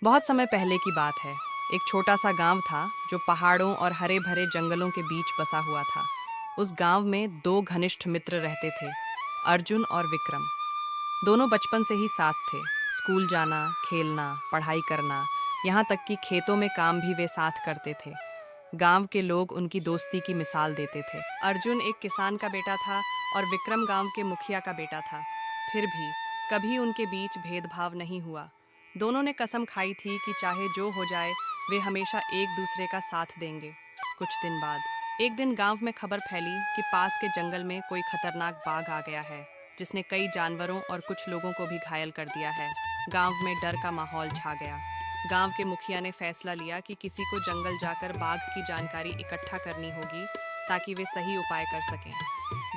बहुत समय पहले की बात है। एक छोटा सा गांव था जो पहाड़ों और हरे भरे जंगलों के बीच बसा हुआ था। उस गांव में दो घनिष्ठ मित्र रहते थे, अर्जुन और विक्रम। दोनों बचपन से ही साथ थे। स्कूल जाना, खेलना, पढ़ाई करना, यहाँ तक कि खेतों में काम भी वे साथ करते थे। गांव के लोग उनकी दोस्ती की मिसाल देते थे। अर्जुन एक किसान का बेटा था और विक्रम गांव के मुखिया का बेटा था। फिर भी कभी उनके बीच भेदभाव नहीं हुआ। दोनों ने कसम खाई थी कि चाहे जो हो जाए, वे हमेशा एक दूसरे का साथ देंगे। कुछ दिन बाद एक दिन गांव में खबर फैली कि पास के जंगल में कोई खतरनाक बाघ आ गया है, जिसने कई जानवरों और कुछ लोगों को भी घायल कर दिया है। गांव में डर का माहौल छा गया। गांव के मुखिया ने फैसला लिया कि किसी को जंगल जाकर बाघ की जानकारी इकट्ठा करनी होगी ताकि वे सही उपाय कर सकें।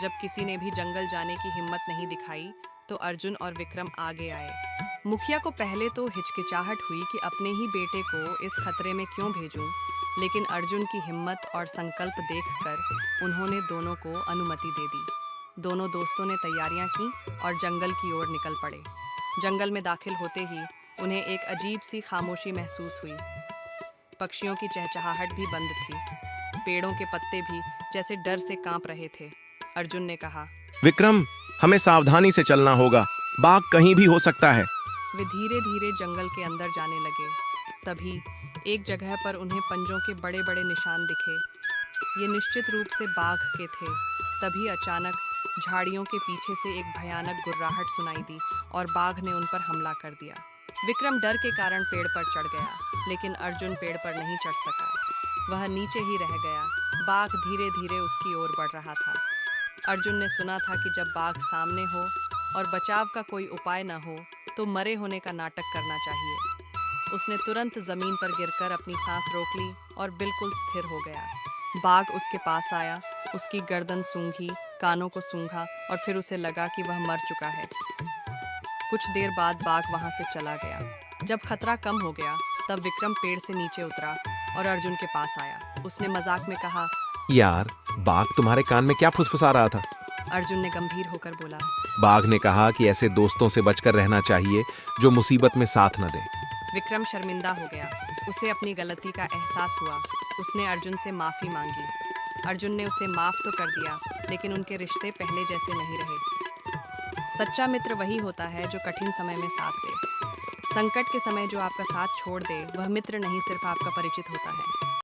जब किसी ने भी जंगल जाने की हिम्मत नहीं दिखाई तो अर्जुन और विक्रम आगे आए। मुखिया को पहले तो हिचकिचाहट हुई कि अपने ही बेटे को इस खतरे में क्यों भेजूं, लेकिन अर्जुन की हिम्मत और संकल्प देखकर उन्होंने दोनों को अनुमति दे दी। दोनों दोस्तों ने तैयारियां की और जंगल की ओर निकल पड़े। जंगल में दाखिल होते ही उन्हें एक अजीब सी खामोशी महसूस हुई। पक्षियों की चहचहाहट भी बंद थी। पेड़ों के पत्ते भी जैसे डर से कांप रहे थे। अर्जुन ने कहा, विक्रम, हमें सावधानी से चलना होगा। बाघ कहीं भी हो सकता है। वे धीरे धीरे जंगल के अंदर जाने लगे। तभी एक जगह पर उन्हें पंजों के बड़े बड़े निशान दिखे। ये निश्चित रूप से बाघ के थे। तभी अचानक झाड़ियों के पीछे से एक भयानक गुर्राहट सुनाई दी और बाघ ने उन पर हमला कर दिया। विक्रम डर के कारण पेड़ पर चढ़ गया, लेकिन अर्जुन पेड़ पर नहीं चढ़ सका। वह नीचे ही रह गया। बाघ धीरे धीरे उसकी ओर बढ़ रहा था। अर्जुन ने सुना था कि जब बाघ सामने हो और बचाव का कोई उपाय न हो तो मरे होने का नाटक करना चाहिए। उसने तुरंत जमीन पर गिरकर अपनी सांस रोक ली और बिल्कुल स्थिर हो गया। बाघ उसके पास आया, उसकी गर्दन सूंघी, कानों को सूंघा और फिर उसे लगा कि वह मर चुका है। कुछ देर बाद बाघ वहां से चला गया। जब खतरा कम हो गया तब विक्रम पेड़ से नीचे उतरा और अर्जुन के पास आया। उसने मजाक में कहा, यार, बाघ तुम्हारे कान में क्या फुसफुसा रहा था? अर्जुन ने गंभीर होकर बोला, बाघ ने कहा कि ऐसे दोस्तों से बचकर रहना चाहिए जो मुसीबत में साथ न दें। विक्रम शर्मिंदा हो गया। उसे अपनी गलती का एहसास हुआ। उसने अर्जुन से माफी मांगी। अर्जुन ने उसे माफ तो कर दिया, लेकिन उनके रिश्ते पहले जैसे नहीं रहे। सच्चा मित्र वही होता है जो कठिन समय में साथ दे। संकट के समय जो आपका साथ छोड़ दे, वह मित्र नहीं, सिर्फ आपका परिचित होता है।